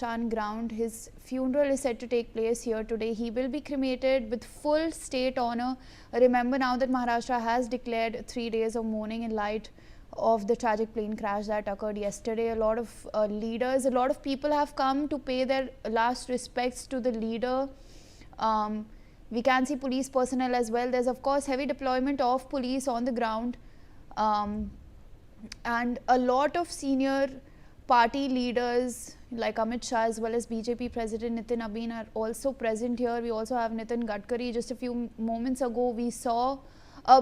ground. His funeral is set to take place here today. He will be cremated with full state honor. Remember now that Maharashtra has declared 3 days of mourning in light of the tragic plane crash that occurred yesterday. A lot of leaders, a lot of people have come to pay their last respects to the leader. We can see police personnel as well. There's of course heavy deployment of police on the ground, and a lot of senior party leaders like Amit Shah as well as BJP President Nitin Abin are also present here. We also have Nitin Gadkari. Just a few moments ago we saw,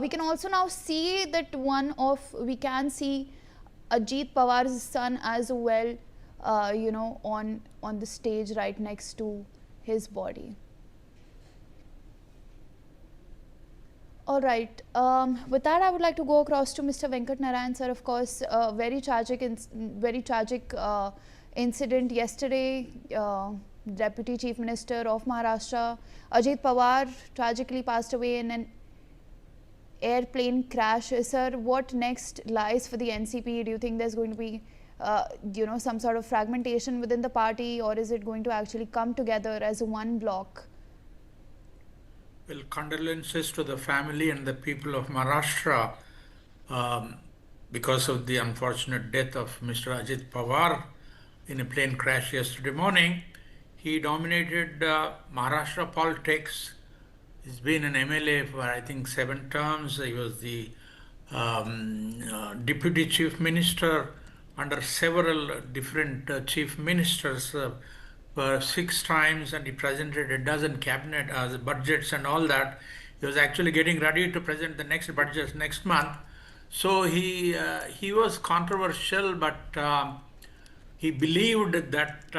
we can also now see that we can see Ajit Pawar's son as well, on the stage right next to his body. All right. With that, I would like to go across to Mr. Venkat Narayan, sir. Of course, very tragic incident yesterday. Deputy Chief Minister of Maharashtra, Ajit Pawar, tragically passed away in an airplane crash. Sir, what next lies for the NCP? Do you think there's going to be, some sort of fragmentation within the party, or is it going to actually come together as one bloc? Well, condolences to the family and the people of Maharashtra because of the unfortunate death of Mr. Ajit Pawar in a plane crash yesterday morning. He dominated Maharashtra politics. He's been an MLA for, I think, 7 terms. He was the Deputy Chief Minister under several different chief ministers for 6 times, and he presented a dozen cabinet budgets and all that. He was actually getting ready to present the next budget next month. So he was controversial, but he believed that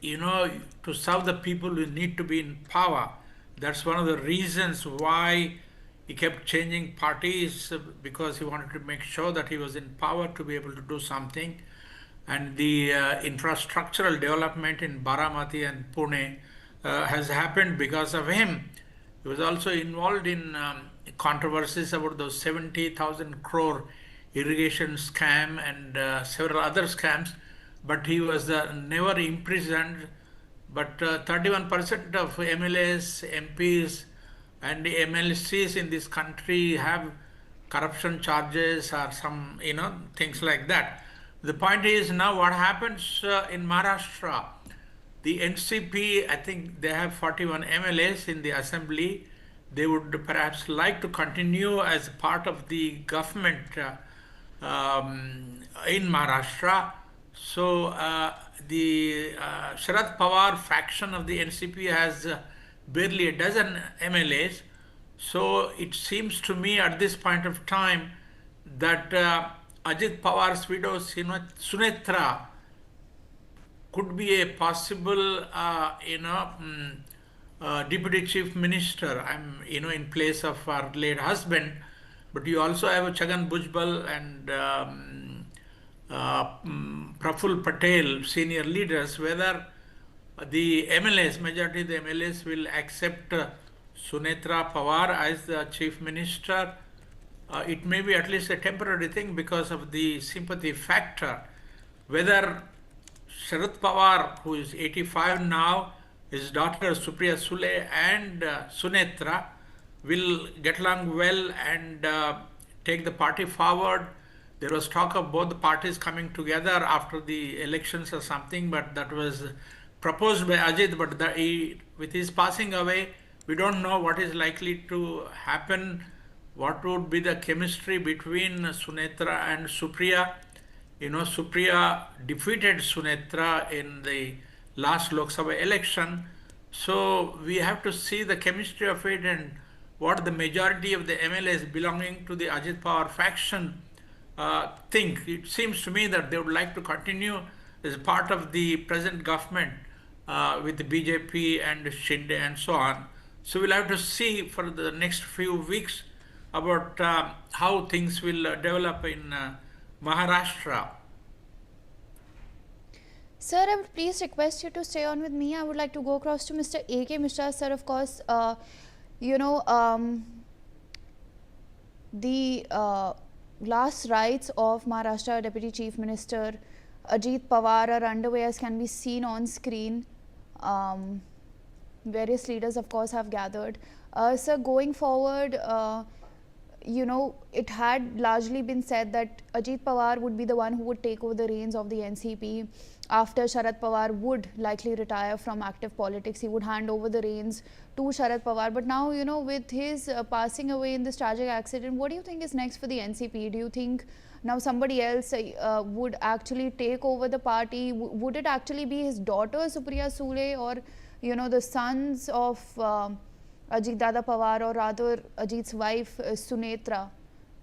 to serve the people you need to be in power. That's one of the reasons why he kept changing parties, because he wanted to make sure that he was in power to be able to do something. And the infrastructural development in Baramati and Pune has happened because of him. He was also involved in controversies about those 70,000 crore irrigation scam and several other scams, but he was never imprisoned. But 31% of MLAs, MPs and the MLCs in this country have corruption charges or some, things like that. The point is now what happens in Maharashtra. The NCP, I think they have 41 MLAs in the assembly. They would perhaps like to continue as part of the government in Maharashtra. So the Sharad Pawar faction of the NCP has barely a dozen MLAs. So it seems to me at this point of time that Ajit Pawar's widow Sunetra could be a possible, Deputy Chief Minister. In place of our late husband. But you also have a Chhagan Bhujbal and Praful Patel, senior leaders. Whether the MLAs, majority of the MLAs will accept Sunetra Pawar as the Chief Minister. It may be at least a temporary thing because of the sympathy factor. Whether Sharad Pawar, who is 85 now, his daughter Supriya Sule and Sunetra will get along well and take the party forward. There was talk of both the parties coming together after the elections or something, but that was proposed by Ajit. But with his passing away, we don't know what is likely to happen. What would be the chemistry between Sunetra and Supriya? Supriya defeated Sunetra in the last Lok Sabha election. So we have to see the chemistry of it and what the majority of the MLAs belonging to the Ajit Pawar faction think. It seems to me that they would like to continue as part of the present government with the BJP and Shinde and so on. So we'll have to see for the next few weeks about how things will develop in Maharashtra. Sir, I would please request you to stay on with me. I would like to go across to Mr. A.K. Mishra. Sir, of course, the last rites of Maharashtra Deputy Chief Minister Ajit Pawar are underway, as can be seen on screen. Um, Various leaders, of course, have gathered. So going forward, it had largely been said that Ajit Pawar would be the one who would take over the reins of the NCP after Sharad Pawar would likely retire from active politics. He would hand over the reins to Sharad Pawar. But now, with his passing away in this tragic accident, what do you think is next for the NCP? Do you think now somebody else would actually take over the party? Would it actually be his daughter, Supriya Sule, or the sons of Ajit Dada Pawar, or rather Ajit's wife Sunetra?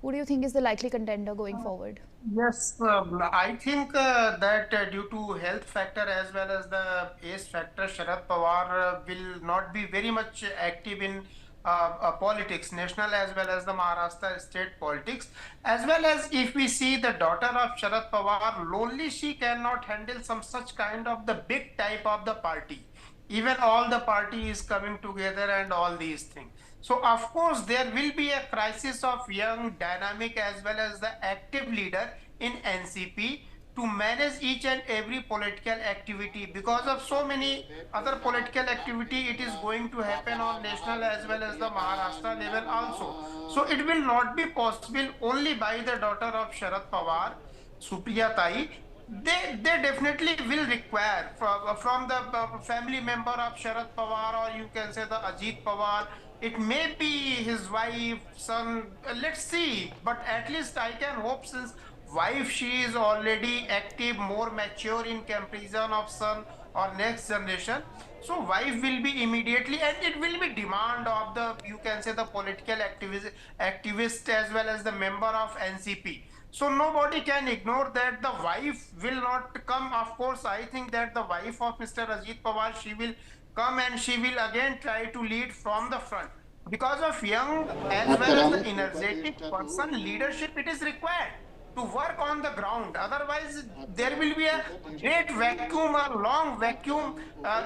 Who do you think is the likely contender going forward? Yes, I think that due to health factor as well as the age factor, Sharad Pawar will not be very much active in politics, national as well as the Maharashtra state politics. As well as if we see the daughter of Sharad Pawar, lonely she cannot handle some such kind of the big type of the party. Even all the party is coming together and all these things. So of course there will be a crisis of young, dynamic as well as the active leader in NCP to manage each and every political activity, because of so many other political activity it is going to happen on national as well as the Maharashtra level also. So it will not be possible only by the daughter of Sharad Pawar, Supriya Tai. They definitely will require from the family member of Sharad Pawar, or you can say the Ajit Pawar. It may be his wife, son. Let's see. But at least I can hope, since wife she is already active, more mature in comparison of son or next generation. So wife will be immediately, and it will be demand of the, you can say, the political activist as well as the member of NCP. So nobody can ignore that the wife will not come. Of course, I think that the wife of Mr. Ajit Pawar, she will come and she will again try to lead from the front. Because of young as well as the energetic person, leadership it is required to work on the ground. Otherwise, there will be a great vacuum, a long vacuum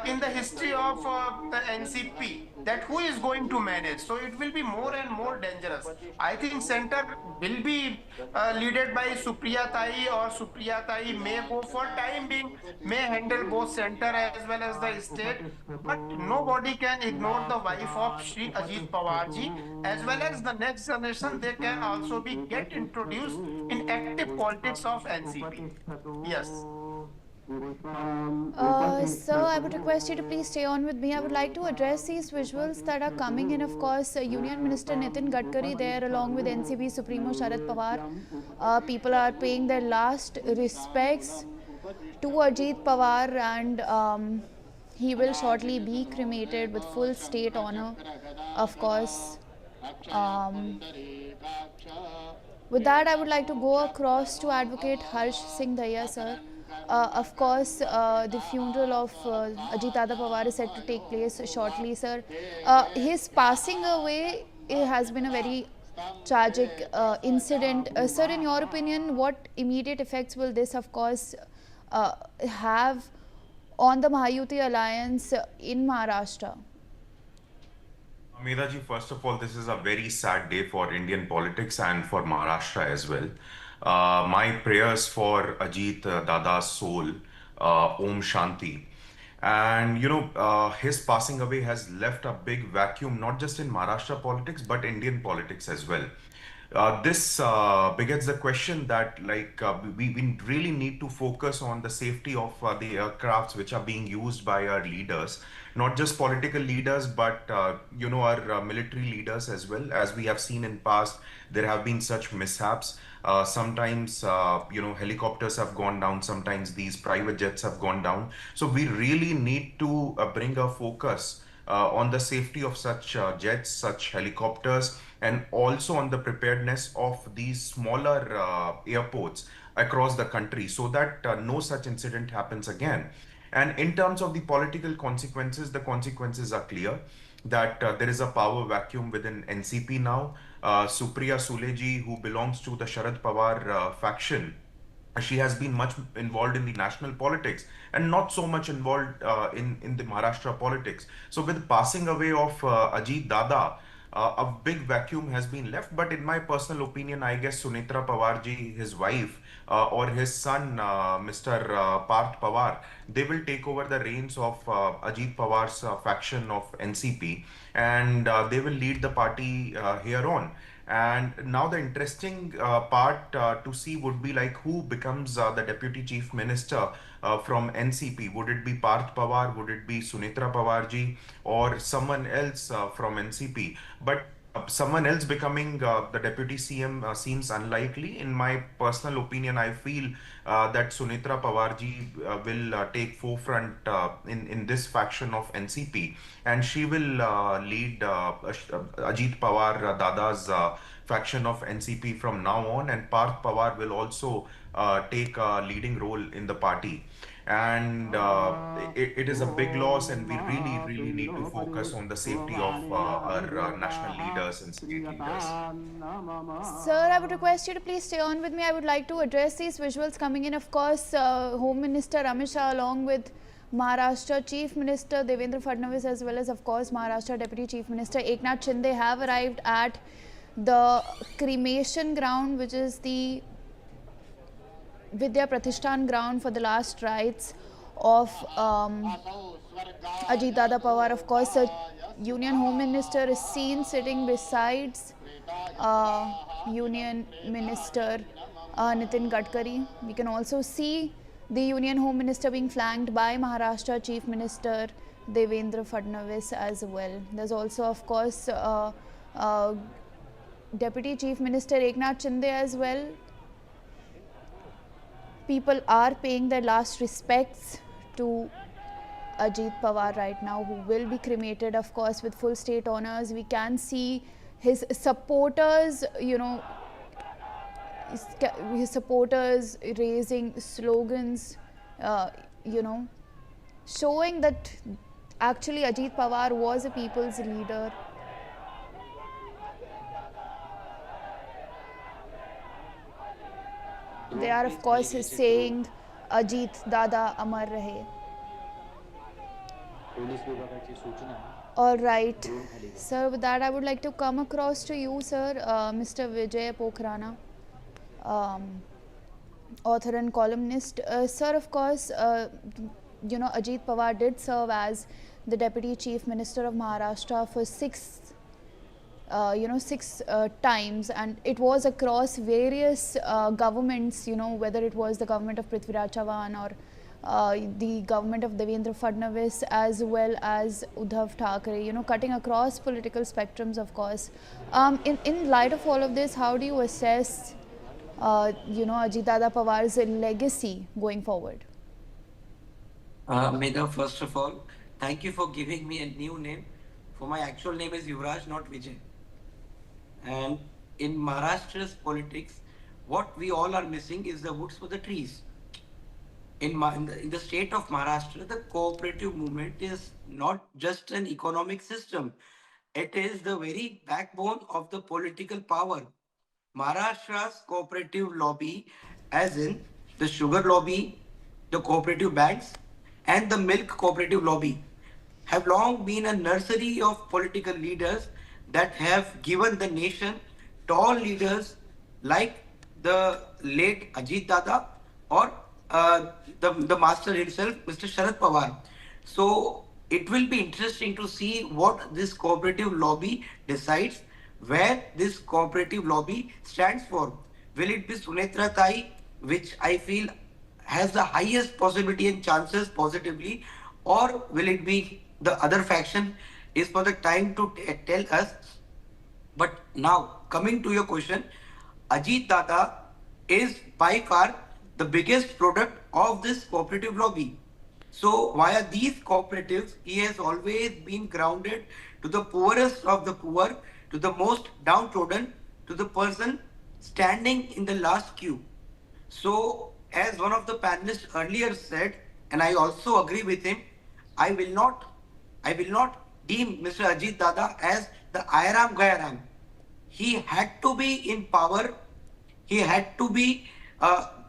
in the history of the NCP. That who is going to manage? So it will be more and more dangerous. I think center will be led by Supriya Tai, or Supriya Tai may go for time being, may handle both center as well as the state. But nobody can ignore the wife of Shri Ajit Pawarji, as well as the next generation. They can also be get introduced in active politics of NCP. Yes. Sir, I would request you to please stay on with me. I would like to address these visuals that are coming in. Of course, Union Minister Nitin Gadkari there, along with NCP Supremo Sharad Pawar. People are paying their last respects to Ajit Pawar, and he will shortly be cremated with full state honor, of course. Um, with that, I would like to go across to Advocate Harsh Singh Daya, sir. Of course, the funeral of Ajit Dada Pawar is set to take place shortly, sir. His passing away, it has been a very tragic incident. Sir, in your opinion, what immediate effects will this, of course, have on the Mahayuti alliance in Maharashtra? Meera ji, first of all, this is a very sad day for Indian politics and for Maharashtra as well. My prayers for Ajit Dada's soul, Om Shanti. And his passing away has left a big vacuum, not just in Maharashtra politics, but Indian politics as well. This begets the question that, like, we really need to focus on the safety of the aircrafts which are being used by our leaders, not just political leaders, but our military leaders as well. As we have seen in past, there have been such mishaps. Sometimes helicopters have gone down. Sometimes these private jets have gone down. So we really need to bring a focus on the safety of such jets, such helicopters, and also on the preparedness of these smaller airports across the country, so that no such incident happens again. And in terms of the political consequences, the consequences are clear that there is a power vacuum within NCP now. Supriya Suleji, who belongs to the Sharad Pawar faction, she has been much involved in the national politics and not so much involved in the Maharashtra politics. So with passing away of Ajit Dada, a big vacuum has been left. But in my personal opinion, I guess Sunitra Pawarji, his wife, or his son, Mr. Parth Pawar, they will take over the reins of Ajit Pawar's faction of NCP, and they will lead the party here on. And now the interesting part to see would be like who becomes the deputy chief minister from NCP. Would it be Parth Pawar? Would it be Sunitra Pawarji or someone else from NCP? But someone else becoming the deputy CM seems unlikely. In my personal opinion, I feel that Sunitra Pawarji will take forefront in this faction of NCP, and she will lead Ajit Pawar Dada's faction of NCP from now on, and Parth Pawar will also take a leading role in the party. And it is a big loss, and we really need to focus on the safety of our national leaders and state leaders. Sir, I would request you to please stay on with me. I would like to address these visuals coming in. Of course, Home Minister Amit Shah along with Maharashtra Chief Minister Devendra Fadnavis, as well as of course Maharashtra Deputy Chief Minister Eknath Shinde have arrived at the cremation ground, which is the Vidya Pratishthan ground for the last rites of Ajit Dada Pawar. Of course, the Union Home Minister is seen sitting besides Union Minister Nitin Gadkari. We can also see the Union Home Minister being flanked by Maharashtra Chief Minister Devendra Fadnavis as well. There's also, of course, Deputy Chief Minister Eknath Shinde as well. People are paying their last respects to Ajit Pawar right now, who will be cremated, of course, with full state honors. We can see his supporters, his supporters raising slogans, showing that actually Ajit Pawar was a people's leader. They are, of course, saying Ajit Dada Amar Rahe. All right, sir, with that I would like to come across to you, sir, Mr. Vijay Pokhrana, author and columnist. Sir, of course, Ajit Pawar did serve as the Deputy Chief Minister of Maharashtra for six times, and it was across various governments, whether it was the government of Prithviraj Chavan or the government of Devendra Fadnavis, as well as Uddhav Thackeray, cutting across political spectrums, of course. In light of all of this, how do you assess, Ajit Dada Pawar's legacy going forward? Medha, first of all, thank you for giving me a new name. For my actual name is Yuvraj, not Vijay. And in Maharashtra's politics, what we all are missing is the woods for the trees. In the state of Maharashtra, the cooperative movement is not just an economic system. It is the very backbone of the political power. Maharashtra's cooperative lobby, as in the sugar lobby, the cooperative banks, and the milk cooperative lobby, have long been a nursery of political leaders that have given the nation tall leaders like the late Ajit Dada or the master himself, Mr. Sharad Pawar. So it will be interesting to see what this cooperative lobby decides, where this cooperative lobby stands for. Will it be Sunetra Tai, which I feel has the highest possibility and chances positively, or will it be the other faction? Is for the time to tell us. But now, coming to your question, Ajit Dada is by far the biggest product of this cooperative lobby. So via these cooperatives, he has always been grounded to the poorest of the poor, to the most downtrodden, to the person standing in the last queue. So as one of the panelists earlier said, and I also agree with him, I will not deem Mr. Ajit Dada as the Airam Gairam. He had to be in power. He had to be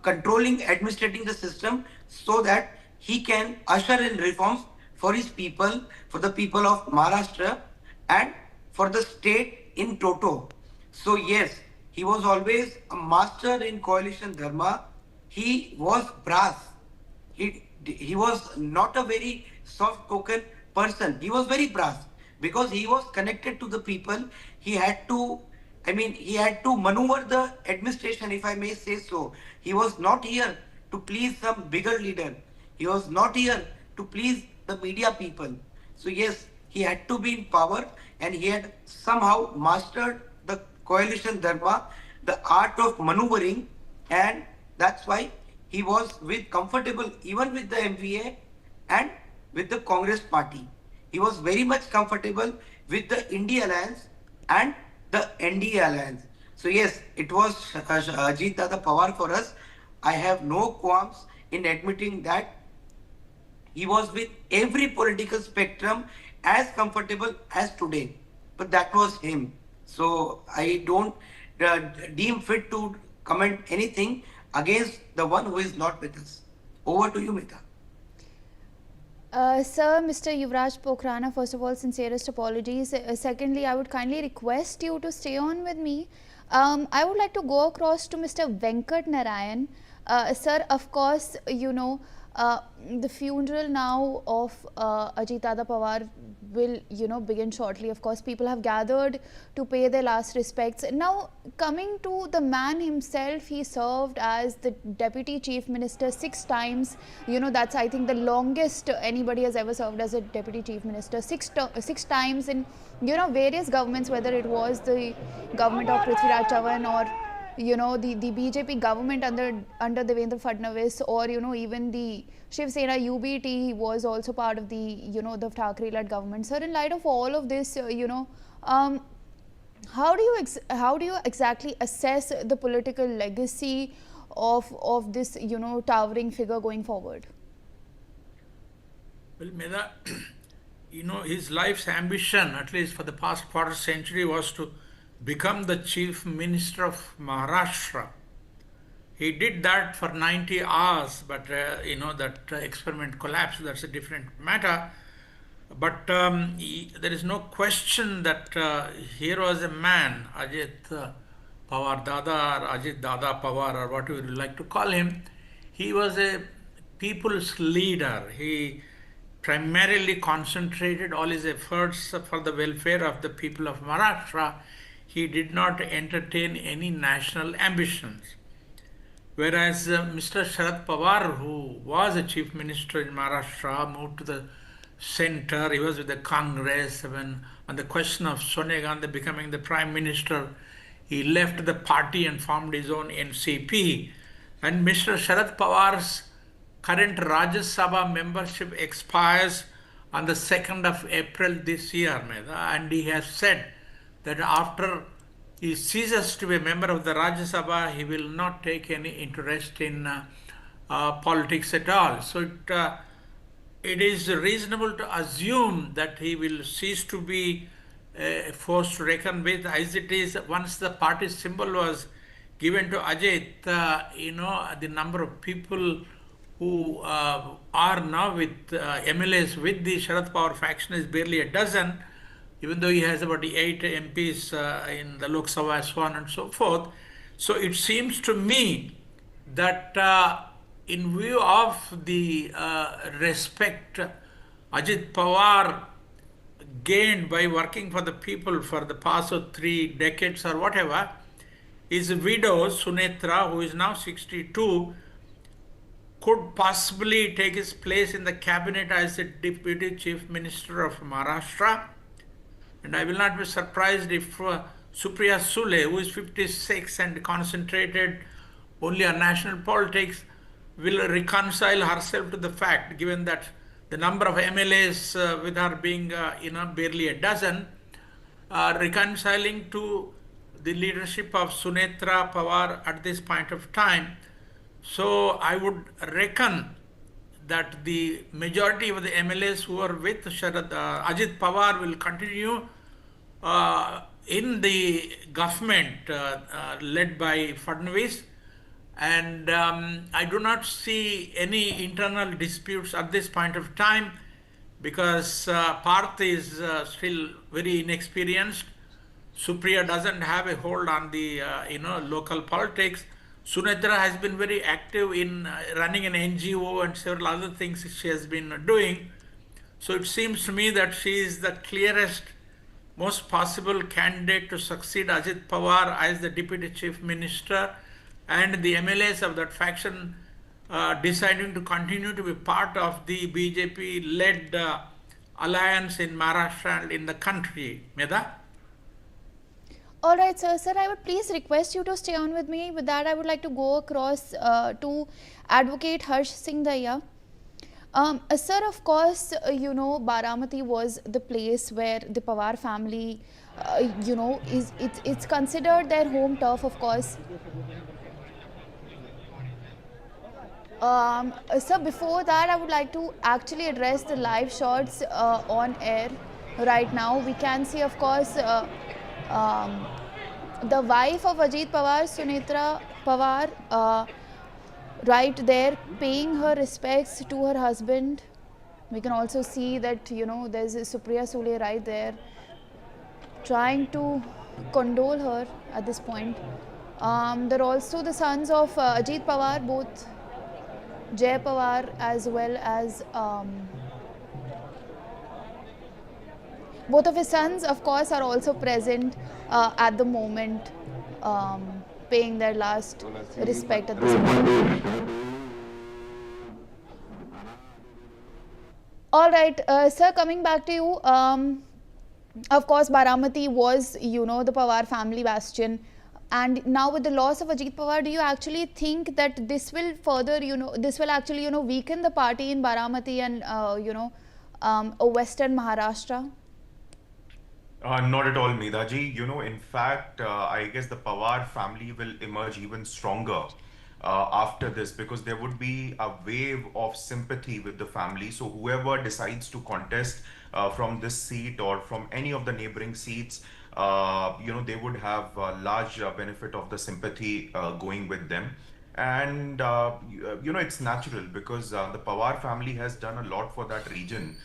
controlling, administrating the system so that he can usher in reforms for his people, for the people of Maharashtra, and for the state in toto. So yes, he was always a master in coalition dharma. He was brass. He was not a very soft spoken person. He was very brass because he was connected to the people. He had to, he had to maneuver the administration, if I may say so. He was not here to please some bigger leader. He was not here to please the media people. So yes, he had to be in power, and he had somehow mastered the coalition dharma, the art of maneuvering, and that's why he was with comfortable even with the MVA and with the Congress party. He was very much comfortable with the India alliance and the NDA alliance. So yes, it was Ajit Dada Pawar for us. I have no qualms in admitting that he was with every political spectrum as comfortable as today. But that was him. So I don't deem fit to comment anything against the one who is not with us. Over to you, Mita. Sir, Mr. Yuvraj Pokhrana, first of all, sincerest apologies. Secondly, I would kindly request you to stay on with me. I would like to go across to Mr. Venkat Narayan. Sir, of course, the funeral now of Ajit Dada Pawar will, begin shortly. Of course, people have gathered to pay their last respects. Now, coming to the man himself, he served as the Deputy Chief Minister 6 times. That's, I think, the longest anybody has ever served as a Deputy Chief Minister. Six times in, various governments, whether it was the government of Prithviraj Chavan or the BJP government under Devendra Fadnavis, or even the Shiv Sena UBT was also part of the the Thackeray-led government. Sir, in light of all of this, how do you exactly assess the political legacy of this towering figure going forward? Well, Meda, his life's ambition, at least for the past quarter century, was to become the Chief Minister of Maharashtra. He did that for 90 hours, but that experiment collapsed. That's a different matter. But there is no question that here was a man, Ajit Pawar Dada or Ajit Dada Pawar or whatever you like to call him. He was a people's leader. He primarily concentrated all his efforts for the welfare of the people of Maharashtra. He did not entertain any national ambitions. Whereas Mr. Sharad Pawar, who was a chief minister in Maharashtra, moved to the center. He was with the Congress when on the question of Sonia Gandhi becoming the prime minister. He left the party and formed his own NCP. And Mr. Sharad Pawar's current Rajya Sabha membership expires on the 2nd of April this year, and he has said that after he ceases to be a member of the Rajya Sabha, he will not take any interest in politics at all. So it is reasonable to assume that he will cease to be a force to reckon with, as it is once the party symbol was given to Ajit, the number of people who are now with MLAs with the Sharad Pawar faction is barely a dozen, even though he has about 8 MPs in the Lok Sabha, so on and so forth. So it seems to me that in view of the respect Ajit Pawar gained by working for the people for the past 3 decades or whatever, his widow Sunetra, who is now 62, could possibly take his place in the cabinet as the Deputy Chief Minister of Maharashtra. And I will not be surprised if Supriya Sule, who is 56 and concentrated only on national politics, will reconcile herself to the fact, given that the number of MLAs with her being barely a dozen, reconciling to the leadership of Sunetra Pawar at this point of time. So I would reckon that the majority of the MLAs who are with Ajit Pawar will continue in the government led by Fadnavis, and I do not see any internal disputes at this point of time because Parth is still very inexperienced. Supriya doesn't have a hold on the local politics. Sunetra has been very active in running an NGO and several other things she has been doing. So it seems to me that she is the clearest, most possible candidate to succeed Ajit Pawar as the Deputy Chief Minister, and the MLAs of that faction deciding to continue to be part of the BJP-led alliance in Maharashtra and in the country. Meda? All right, sir. Sir, I would please request you to stay on with me. With that, I would like to go across to Advocate Harsh Singh Daya. Sir, of course, Baramati was the place where the Pawar family, it's considered their home turf, of course. Sir, before that, I would like to actually address the live shots on air right now. We can see, of course, the wife of Ajit Pawar, Sunetra Pawar, right there paying her respects to her husband. We can also see that, there's Supriya Sule right there trying to condole her at this point. There are also the sons of Ajit Pawar, both Jay Pawar as well as both of his sons, of course, are also present at the moment, paying their last respect at this point. All right, sir, coming back to you, of course, Baramati was, the Pawar family bastion. And now with the loss of Ajit Pawar, do you actually think that this will further, this will actually, weaken the party in Baramati and, Western Maharashtra? Not at all, Medaji. In fact, I guess the Pawar family will emerge even stronger after this, because there would be a wave of sympathy with the family. So whoever decides to contest from this seat or from any of the neighboring seats, they would have a large benefit of the sympathy going with them. And, it's natural because the Pawar family has done a lot for that region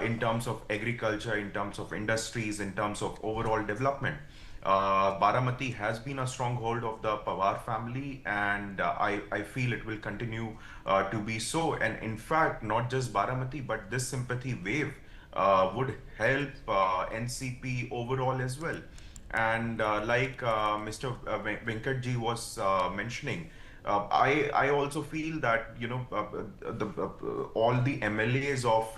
in terms of agriculture, in terms of industries, in terms of overall development. Baramati has been a stronghold of the Pawar family, and I feel it will continue to be so. And in fact, not just Baramati, but this sympathy wave would help NCP overall as well. And like Mr. Venkatji was mentioning, I also feel that all the MLAs of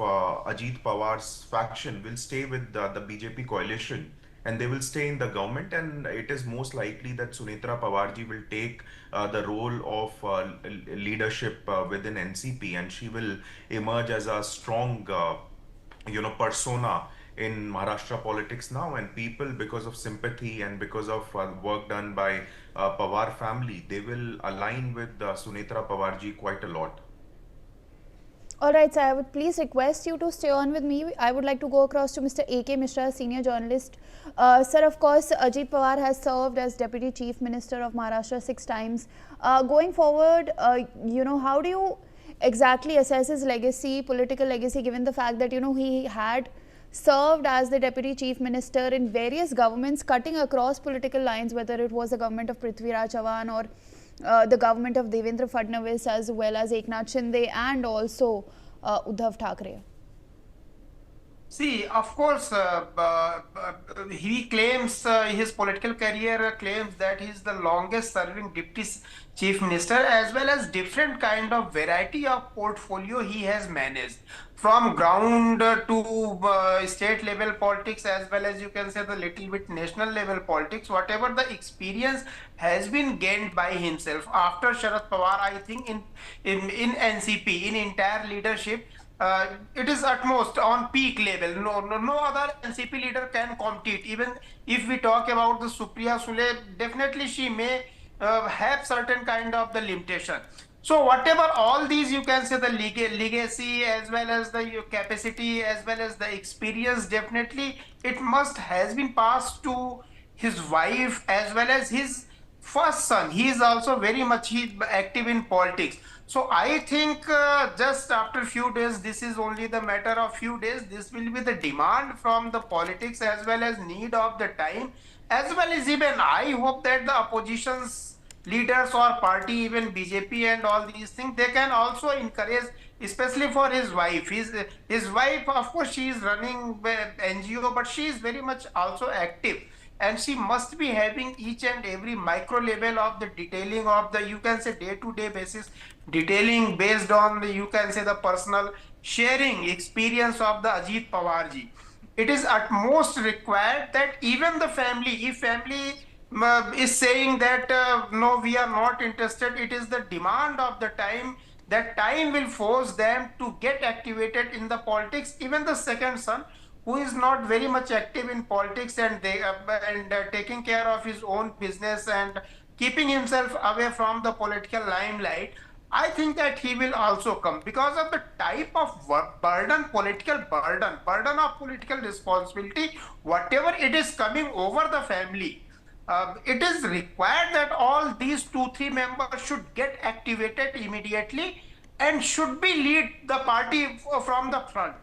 Ajit Pawar's faction will stay with the BJP coalition, and they will stay in the government, and it is most likely that Sunetra Pawarji will take the role of leadership within NCP, and she will emerge as a strong persona in Maharashtra politics now. And people, because of sympathy and because of work done by Pawar family, they will align with Sunetra Pawarji quite a lot. All right, sir, I would please request you to stay on with me. I would like to go across to Mr. A.K. Mishra, senior journalist. Sir, of course, Ajit Pawar has served as Deputy Chief Minister of Maharashtra 6 times. Going forward, how do you exactly assess his legacy, political legacy, given the fact that, he had served as the Deputy Chief Minister in various governments cutting across political lines, whether it was the government of Prithviraj Chavan or the government of Devendra Fadnavis, as well as Eknath Shinde and also Uddhav Thackeray? See, of course, he claims his political career claims that he is the longest serving deputy chief minister, as well as different kind of variety of portfolio he has managed, from ground to state level politics, as well as you can say the little bit national level politics. Whatever the experience has been gained by himself after Sharad Pawar, I think in NCP, in entire leadership, it is at most on peak level. No other NCP leader can compete. Even if we talk about the Supriya Sule, definitely she may have certain kind of the limitation. So whatever all these, you can say the legacy as well as the capacity as well as the experience, definitely it must has been passed to his wife as well as his first son. He is also very much active in politics. So I think just after few days, this is only the matter of few days. This will be the demand from the politics as well as need of the time, as well as even I hope that the opposition's leaders or party, even BJP and all these things, they can also encourage, especially for his wife. His wife, of course, she is running NGO, but she is very much also active, and she must be having each and every micro level of the detailing of the, you can say, day to day basis detailing based on the, you can say, the personal sharing experience of the Ajit Pawar ji. It is at most required that even the family, if family is saying that no, we are not interested, it is the demand of the time, that time will force them to get activated in the politics. Even the second son, who is not very much active in politics, and taking care of his own business and keeping himself away from the political limelight, I think that he will also come because of the type of work burden, political burden, burden of political responsibility, whatever it is coming over the family. It is required that all these 2, 3 members should get activated immediately and should be lead the party from the front.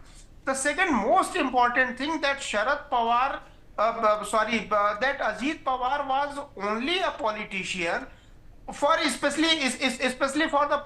The second most important thing, that Sharad Pawar, that Ajit Pawar was only a politician for especially for the